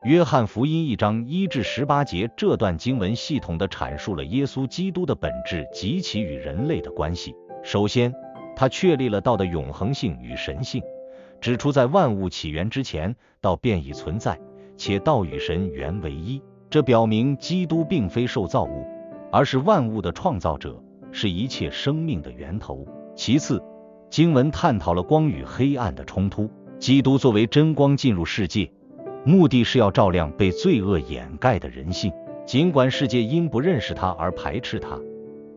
約翰福音1章1至18節，這段經文系統地闡述了耶穌基督的本質及其與人類的關係。首先，他確立了道的永恆性與神性，指出在萬物起源之前，道便已存在，且道與神原為一。這表明基督並非受造物，而是萬物的創造者，是一切生命的源頭。其次，經文探討了光與黑暗的衝突。基督作為真光進入世界，目的是要照亮被罪惡掩蓋的人性。儘管世界因不認識他而排斥他，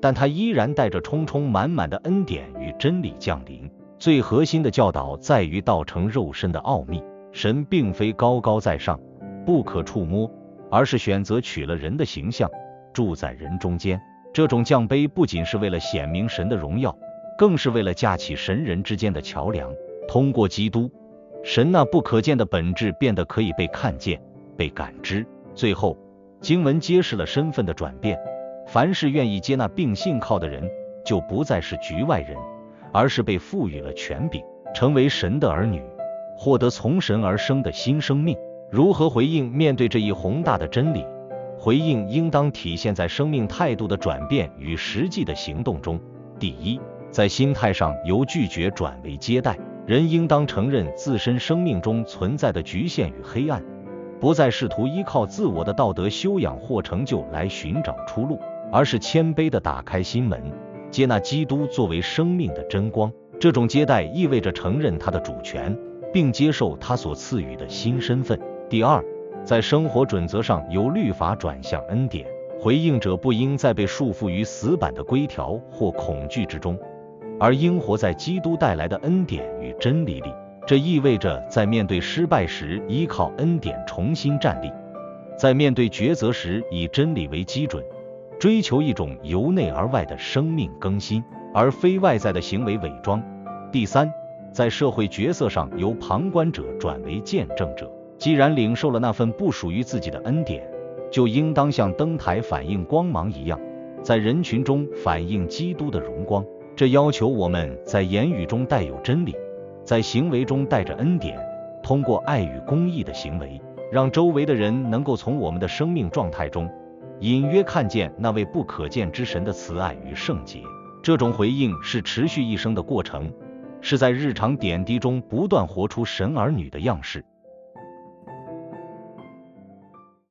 但他依然帶着充充滿滿的恩典與真理降臨。最核心的教導在於道成肉身的奧秘。神並非高高在上，不可觸摸，而是選擇取了人的形象，住在人中間。這種降卑不僅是為了顯明神的榮耀，更是為了架起神人之間的橋梁。通過基督，神那不可見的本質變得可以被看見、被感知。最後，經文揭示了身份的轉變，凡是願意接納並信靠的人，就不再是局外人，而是被賦予了權柄，成為神的兒女，獲得從神而生的新生命。如何回應面對這一宏大的真理？回應應當體現在生命態度的轉變與實際的行動中。第一，在心態上由拒絕轉為接待。人應當承認自身生命中存在的局限與黑暗，不再試圖依靠自我的道德修養或成就來尋找出路，而是謙卑地打開心門，接納基督作為生命的真光。這種接待意味着承認他的主權，並接受他所賜予的新身份。第二，在生活準則上由律法轉向恩典。回应者不應再被束縛於死板的規條或恐懼之中，而應活在基督帶來的恩典與真理裡。這意味着在面對失敗時依靠恩典重新站立，在面對抉擇時以真理為基準，追求一種由內而外的生命更新，而非外在的行為偽裝。第三，在社會角色上由旁觀者轉為見證者。既然領受了那份不屬於自己的恩典，就應當像燈台反映光芒一樣，在人群中反映基督的榮光。這要求我們在言語中帶有真理，在行為中帶着恩典，通過愛與公義的行為，讓周圍的人能夠從我們的生命狀態中隱約看見那位不可見之神的慈愛與聖潔。這種回應是持續一生的過程，是在日常點滴中不斷活出神兒女的樣式。